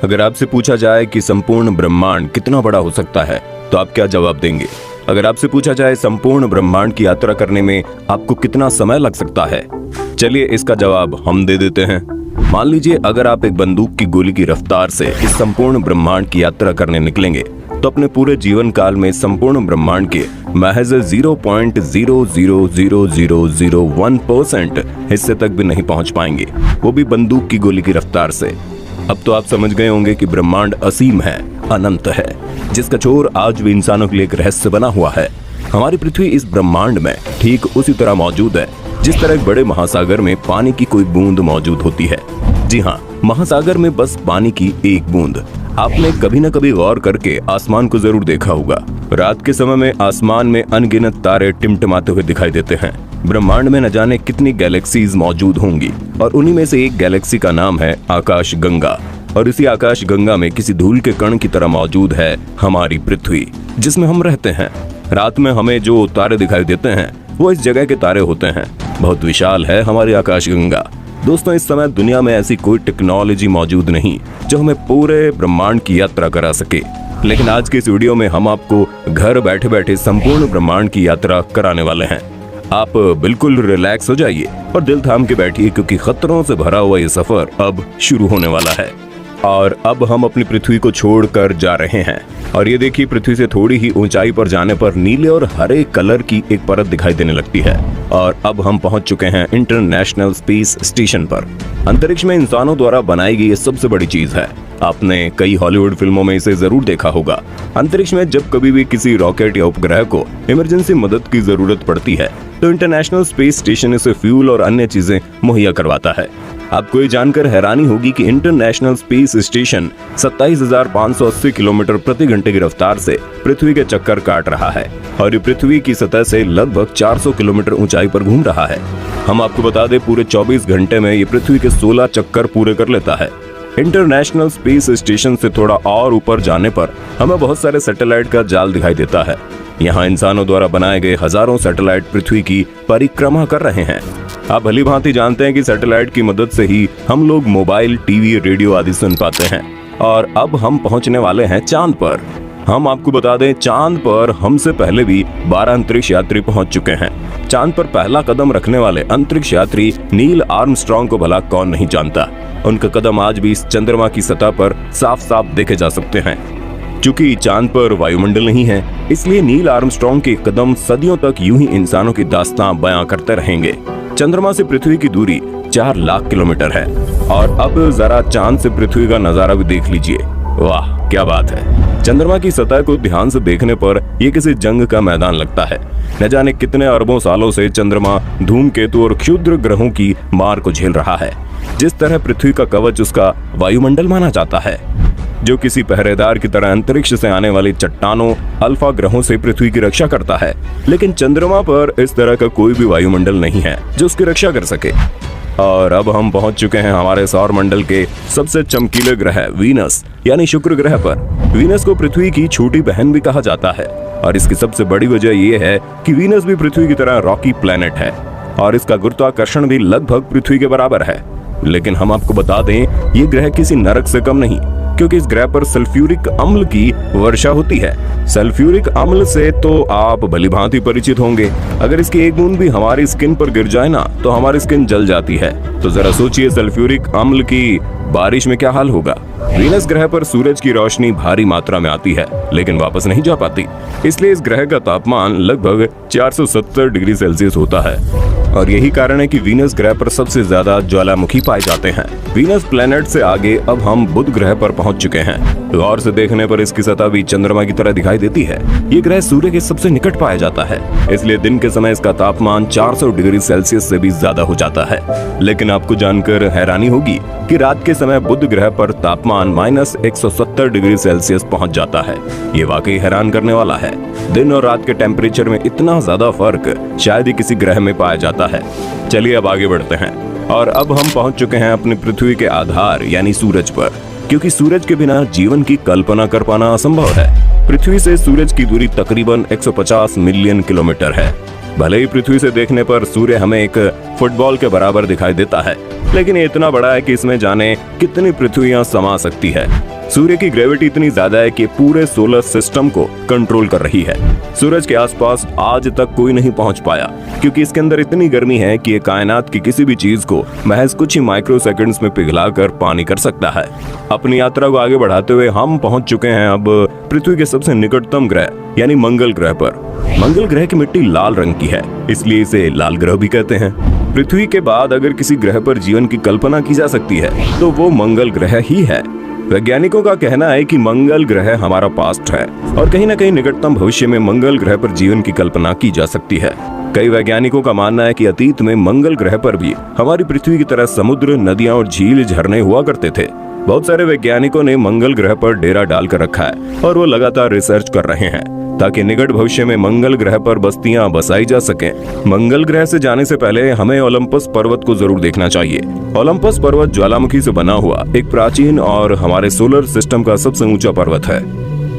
अगर आपसे पूछा जाए कि संपूर्ण ब्रह्मांड कितना बड़ा हो सकता है तो आप क्या जवाब देंगे? अगर आपसे पूछा जाए संपूर्ण ब्रह्मांड की यात्रा करने में आपको कितना समय लग सकता है? चलिए इसका जवाब हम दे देते हैं। मान लीजिए अगर आप एक बंदूक की गोली की रफ्तार से इस संपूर्ण ब्रह्मांड की यात्रा करने निकलेंगे तो अपने पूरे जीवन काल में संपूर्ण ब्रह्मांड के महज 0.0000001% हिस्से तक भी नहीं पहुंच पाएंगे, वो भी बंदूक की गोली की रफ्तार से। अब तो आप समझ गए होंगे कि ब्रह्मांड असीम है, अनंत है, जिसका छोर आज भी इंसानों के लिए एक रहस्य बना हुआ है। हमारी पृथ्वी इस ब्रह्मांड में ठीक उसी तरह मौजूद है जिस तरह एक बड़े महासागर में पानी की कोई बूंद मौजूद होती है। जी हाँ, महासागर में बस पानी की एक बूंद। आपने कभी न कभी गौर करके आसमान को जरूर देखा होगा। रात के समय में आसमान में अनगिनत तारे टिमटिमाते हुए दिखाई देते हैं। ब्रह्मांड में न जाने कितनी गैलेक्सीज मौजूद होंगी और उन्हीं में से एक गैलेक्सी का नाम है आकाश गंगा। और इसी आकाश गंगा में किसी धूल के कण की तरह मौजूद है हमारी पृथ्वी, जिसमें हम रहते हैं। रात में हमें जो तारे दिखाई देते हैं वो इस जगह के तारे होते हैं। बहुत विशाल है हमारी आकाश गंगा। दोस्तों, इस समय दुनिया में ऐसी कोई टेक्नोलॉजी मौजूद नहीं जो हमें पूरे ब्रह्मांड की यात्रा करा सके, लेकिन आज के इस वीडियो में हम आपको घर बैठे बैठे संपूर्ण ब्रह्मांड की यात्रा कराने वाले हैं। आप बिल्कुल रिलैक्स हो जाइए और दिल थाम के बैठिए, क्योंकि खतरों से भरा हुआ ये सफर अब शुरू होने वाला है। और अब हम अपनी पृथ्वी को छोड़कर जा रहे हैं और ये देखिए, पृथ्वी से थोड़ी ही ऊंचाई पर जाने पर नीले और हरे कलर की एक परत दिखाई देने लगती है। और अब हम पहुंच चुके हैं इंटरनेशनल स्पेस स्टेशन पर। अंतरिक्ष में इंसानों द्वारा बनाई गई ये सबसे बड़ी चीज है। आपने कई हॉलीवुड फिल्मों में इसे जरूर देखा होगा। अंतरिक्ष में जब कभी भी किसी रॉकेट या उपग्रह को इमरजेंसी मदद की जरूरत पड़ती है तो इंटरनेशनल स्पेस स्टेशन इसे फ्यूल और अन्य चीजें मुहैया करवाता है। आपको ये जानकर हैरानी होगी कि इंटरनेशनल स्पेस स्टेशन 27,580 किलोमीटर प्रति घंटे की रफ्तार से पृथ्वी के चक्कर काट रहा है और ये पृथ्वी की सतह से लगभग 400 किलोमीटर ऊंचाई पर घूम रहा है। हम आपको बता दें, पूरे 24 घंटे में ये पृथ्वी के 16 चक्कर पूरे कर लेता है। इंटरनेशनल स्पेस स्टेशन से थोड़ा और ऊपर जाने पर हमें बहुत सारे सैटेलाइट का जाल दिखाई देता है। यहाँ इंसानों द्वारा बनाए गए हजारों सैटेलाइट पृथ्वी की परिक्रमा कर रहे हैं। आप भली भांति जानते हैं कि सैटेलाइट की मदद से ही हम लोग मोबाइल, टीवी, रेडियो आदि सुन पाते हैं। और अब हम पहुंचने वाले हैं चांद पर। हम आपको बता दें, चांद पर हमसे पहले भी 12 अंतरिक्ष यात्री पहुंच चुके हैं। चांद पर पहला कदम रखने वाले अंतरिक्ष यात्री नील आर्मस्ट्रांग को भला कौन नहीं जानता। उनका कदम आज भी इस चंद्रमा की सतह पर साफ साफ देखे जा सकते हैं। चूंकि चांद पर वायुमंडल नहीं है, इसलिए नील आर्मस्ट्रांग के कदम सदियों तक यूं ही इंसानों की दास्तां बयां करते रहेंगे। चंद्रमा से पृथ्वी की दूरी 4 लाख किलोमीटर है। और अब जरा चांद से पृथ्वी का नजारा भी देख लीजिए। वाह, क्या बात है। चंद्रमा की सतह को ध्यान से देखने पर यह किसी जंग का मैदान लगता है। न जाने कितने अरबों सालों से चंद्रमा धूमकेतु और क्षुद्र ग्रहों की मार को झेल रहा है। जिस तरह पृथ्वी का कवच उसका वायुमंडल माना जाता है, जो किसी पहरेदार की तरह अंतरिक्ष से आने वाली चट्टानों, अल्फा ग्रहों से पृथ्वी की रक्षा करता है। लेकिन चंद्रमा पर इस तरह का कोई भी वायुमंडल नहीं है जो उसकी रक्षा कर सके। और अब हम पहुंच चुके हैं हमारे सौर मंडल के सबसे चमकीले ग्रह वीनस यानी शुक्र ग्रह पर। वीनस को पृथ्वी की छोटी बहन भी कहा जाता है और इसकी सबसे बड़ी वजह यह है कि वीनस भी पृथ्वी की तरह रॉकी प्लैनेट है और इसका गुरुत्वाकर्षण भी लगभग पृथ्वी के बराबर है। लेकिन हम आपको बता दें, ये ग्रह किसी नरक से कम नहीं, क्योंकि इस ग्रह पर सल्फ्यूरिक अम्ल की वर्षा होती है। सल्फ्यूरिक अम्ल से तो आप भलीभांति परिचित होंगे। अगर इसकी एक बूंद भी हमारी स्किन पर गिर जाए ना तो हमारी स्किन जल जाती है। तो जरा सोचिए, सल्फ्यूरिक अम्ल की बारिश में क्या हाल होगा। वीनस ग्रह पर सूरज की रोशनी भारी मात्रा में आती है लेकिन वापस नहीं जा पाती, इसलिए इस ग्रह का तापमान लगभग 470 डिग्री सेल्सियस होता है। और यही कारण है कि वीनस ग्रह पर सबसे ज्यादा ज्वालामुखी पाए जाते हैं। वीनस प्लेनेट से आगे अब हम बुध ग्रह पर पहुंच चुके हैं। गौर से देखने पर इसकी सतह भी चंद्रमा की तरह दिखाई देती है। ये ग्रह सूर्य के सबसे निकट पाया जाता है, इसलिए दिन के समय इसका तापमान 400 डिग्री सेल्सियस से भी ज्यादा हो जाता है। लेकिन आपको जानकर हैरानी होगी कि रात के समय बुध ग्रह पर तापमान -170 डिग्री सेल्सियस पहुंच जाता है। ये वाकई हैरान करने वाला है। दिन और रात के टेम्परेचर में इतना ज्यादा फर्क शायद ही किसी ग्रह में पाया जाता है। चलिए अब आगे बढ़ते हैं और अब हम पहुंच चुके हैं अपनी पृथ्वी के आधार यानी सूरज पर, क्योंकि सूरज के बिना जीवन की कल्पना कर पाना असंभव है। पृथ्वी से सूरज की दूरी तकरीबन 150 मिलियन किलोमीटर है। भले ही पृथ्वी से देखने पर सूर्य हमें एक फुटबॉल के बराबर दिखाई देता है, लेकिन ये इतना बड़ा है कि इसमें जाने कितनी पृथ्वियां समा सकती है। सूर्य की ग्रेविटी इतनी ज्यादा है कि पूरे सोलर सिस्टम को कंट्रोल कर रही है। सूरज के आसपास आज तक कोई नहीं पहुंच पाया, क्योंकि इसके अंदर इतनी गर्मी है कि ये कायनात की किसी भी चीज को महज कुछ ही माइक्रो सेकंड्स में पिघलाकर पानी कर सकता है। अपनी यात्रा को आगे बढ़ाते हुए हम पहुंच चुके हैं अब पृथ्वी के सबसे निकटतम ग्रह यानी मंगल ग्रह पर। मंगल ग्रह की मिट्टी लाल रंग की है, इसलिए इसे लाल ग्रह भी कहते हैं। पृथ्वी के बाद अगर किसी ग्रह पर जीवन की कल्पना की जा सकती है तो वो मंगल ग्रह ही है। वैज्ञानिकों का कहना है कि मंगल ग्रह हमारा पास्ट है और कहीं न कहीं निकटतम भविष्य में मंगल ग्रह पर जीवन की कल्पना की जा सकती है। कई वैज्ञानिकों का मानना है कि अतीत में मंगल ग्रह पर भी हमारी पृथ्वी की तरह समुद्र, नदियां और झील, झरने हुआ करते थे। बहुत सारे वैज्ञानिकों ने मंगल ग्रह पर डेरा डालकर रखा है और वो लगातार रिसर्च कर रहे हैं ताकि निकट भविष्य में मंगल ग्रह पर बस्तियां बसाई जा सकें। मंगल ग्रह से जाने से पहले हमें ओलंपस पर्वत को जरूर देखना चाहिए। ओलंपस पर्वत ज्वालामुखी से बना हुआ एक प्राचीन और हमारे सोलर सिस्टम का सबसे ऊंचा पर्वत है।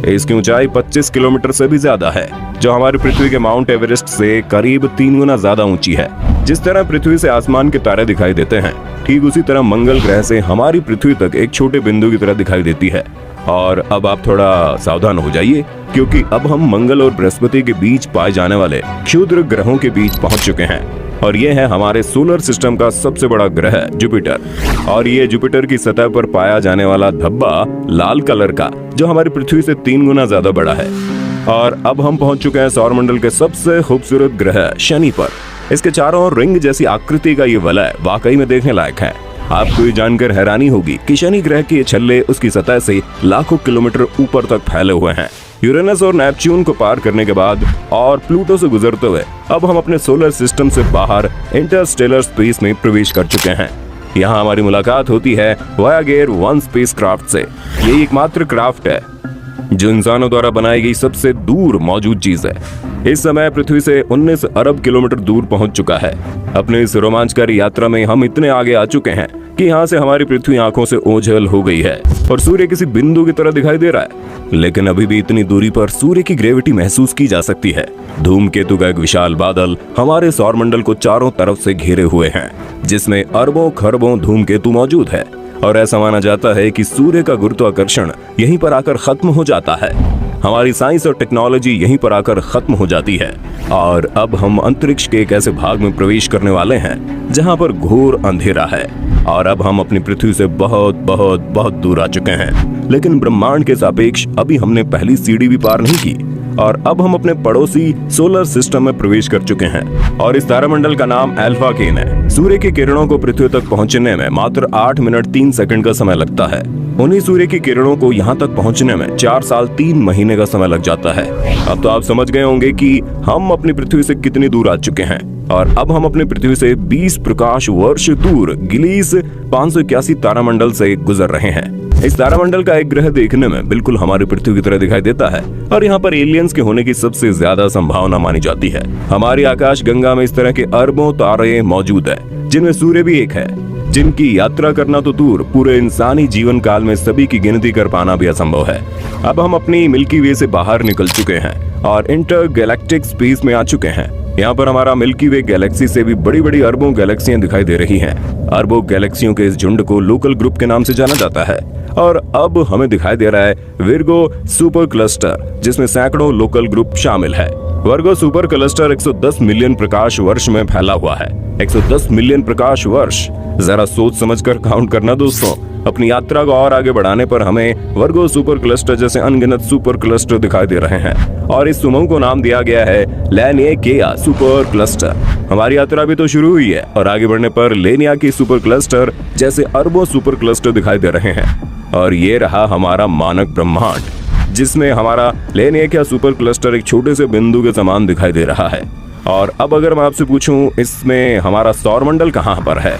इसकी ऊंचाई 25 किलोमीटर से भी ज्यादा है, जो हमारी पृथ्वी के माउंट एवरेस्ट से करीब 3 गुना ज्यादा ऊंची है। जिस तरह पृथ्वी से आसमान के तारे दिखाई देते हैं, ठीक उसी तरह मंगल ग्रह से हमारी पृथ्वी तक एक छोटे बिंदु की तरह दिखाई देती है। और अब आप थोड़ा सावधान हो जाइए, क्योंकि अब हम मंगल और बृहस्पति के बीच पाए जाने वाले क्षुद्र ग्रहों के बीच पहुंच चुके हैं। और ये है हमारे सोलर सिस्टम का सबसे बड़ा ग्रह जुपिटर। और ये जुपिटर की सतह पर पाया जाने वाला धब्बा लाल कलर का, जो हमारी पृथ्वी से 3 गुना ज्यादा बड़ा है। और अब हम पहुंच चुके हैं सौरमंडल के सबसे खूबसूरत ग्रह शनि पर। इसके चारों ओर रिंग जैसी आकृति का ये वलय वाकई में देखने लायक है। आपको ये जानकर हैरानी होगी कि शनि ग्रह के छल्ले उसकी सतह से लाखों किलोमीटर ऊपर तक फैले हुए हैं। यूरेनस और नेपच्यून को पार करने के बाद और प्लूटो से गुजरते हुए अब हम अपने सोलर सिस्टम से बाहर इंटरस्टेलर स्पेस में प्रवेश कर चुके हैं। यहाँ हमारी मुलाकात होती है वोयागर 1 स्पेसक्राफ्ट से। ये एकमात्र क्राफ्ट है जो इंसानों द्वारा बनाई गई सबसे दूर मौजूद चीज है। इस समय पृथ्वी से 19 अरब किलोमीटर दूर पहुंच चुका है। अपने इस रोमांचकारी यात्रा में हम इतने आगे आ चुके हैं कि यहाँ से हमारी पृथ्वी आंखों से ओझल हो गई है और सूर्य किसी बिंदु की तरह दिखाई दे रहा है। लेकिन अभी भी इतनी दूरी पर सूर्य की ग्रेविटी महसूस की जा सकती है। धूमकेतु का एक विशाल बादल हमारे सौरमंडल को चारों तरफ से घेरे हुए हैं, जिसमें अरबों खरबों धूमकेतु मौजूद है। और ऐसा माना जाता है कि सूर्य का गुरुत्वाकर्षण यहीं पर आकर खत्म हो जाता है। हमारी साइंस और टेक्नोलॉजी यहीं पर आकर खत्म हो जाती है और अब हम अंतरिक्ष के एक ऐसे भाग में प्रवेश करने वाले हैं जहां पर घोर अंधेरा है। और अब हम अपनी पृथ्वी से बहुत बहुत बहुत दूर आ चुके हैं, लेकिन ब्रह्मांड के सापेक्ष अभी हमने पहली सीढ़ी भी पार नहीं की। और अब हम अपने पड़ोसी सोलर सिस्टम में प्रवेश कर चुके हैं और इस तारामंडल का नाम अल्फा केन है। सूर्य की किरणों को पृथ्वी तक पहुंचने में मात्र 8 मिनट 3 सेकंड का समय लगता है। उन्हीं सूर्य की किरणों को यहाँ तक पहुंचने में 4 साल 3 महीने का समय लग जाता है। अब तो आप समझ गए होंगे कि हम अपनी पृथ्वी से कितनी दूर आ चुके हैं। और अब हम अपनी पृथ्वी से 20 प्रकाश वर्ष दूर गिलीस 581 तारामंडल से गुजर रहे हैं। इस तारामंडल का एक ग्रह देखने में बिल्कुल हमारी पृथ्वी की तरह दिखाई देता है और यहाँ पर एलियंस के होने की सबसे ज्यादा संभावना मानी जाती है। हमारी आकाश गंगा में इस तरह के अरबों तारे मौजूद है, जिनमें सूर्य भी एक है, जिनकी यात्रा करना तो दूर, पूरे इंसानी जीवन काल में सभी की गिनती कर पाना भी असंभव है। अब हम अपनी मिल्की वे से बाहर निकल चुके हैं और इंटर गैलेक्टिक स्पेस में आ चुके हैं। यहाँ पर हमारा मिल्की वे गैलेक्सी से भी बड़ी बड़ी अरबों गैलेक्सियां दिखाई दे रही हैं। अरबों गैलेक्सियों के इस झुंड को लोकल ग्रुप के नाम से जाना जाता है। और अब हमें दिखाई दे रहा है विर्गो सुपर क्लस्टर, जिसमें सैकड़ों लोकल ग्रुप शामिल है। वर्गो सुपर क्लस्टर 110 मिलियन प्रकाश वर्ष में फैला हुआ है। 110 मिलियन प्रकाश वर्ष, जरा सोच समझकर काउंट करना दोस्तों। अपनी यात्रा को और आगे बढ़ाने पर हमें वर्गो सुपर क्लस्टर जैसे अनगिनत सुपर क्लस्टर दिखाई दे रहे हैं और इस समूह को नाम दिया गया है लैनिया सुपर क्लस्टर। हमारी यात्रा भी तो शुरू हुई है और आगे बढ़ने पर लेनिया की सुपर क्लस्टर जैसे अरबों सुपर क्लस्टर दिखाई दे रहे हैं। और ये रहा हमारा मानक ब्रह्मांड, जिसमें हमारा लेनिया सुपर क्लस्टर एक छोटे से बिंदु के समान दिखाई दे रहा है। और अब अगर मैं आपसे पूछूं इसमें हमारा सौरमंडल कहाँ पर है,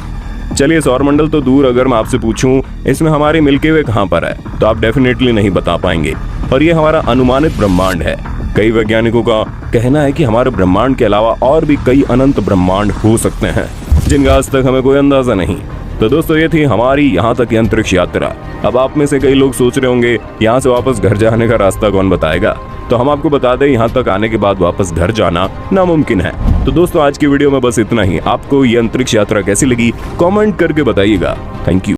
चलिए सौरमंडल तो दूर, अगर मैं आपसे पूछूं इसमें हमारी मिल्की वे कहाँ पर है, तो आप डेफिनेटली नहीं बता पाएंगे। और ये हमारा अनुमानित ब्रह्मांड है। कई वैज्ञानिकों का कहना है कि हमारे ब्रह्मांड के अलावा और भी कई अनंत ब्रह्मांड हो सकते हैं, जिनका आज तक हमें कोई अंदाजा नहीं। तो दोस्तों ये थी हमारी यहाँ तक की अंतरिक्ष यात्रा। अब आप में से कई लोग सोच रहे होंगे यहाँ से वापस घर जाने का रास्ता कौन बताएगा, तो हम आपको बता दें यहाँ तक आने के बाद वापस घर जाना नामुमकिन है। तो दोस्तों आज की वीडियो में बस इतना ही। आपको ये अंतरिक्ष यात्रा कैसी लगी कमेंट करके बताइएगा। Thank you.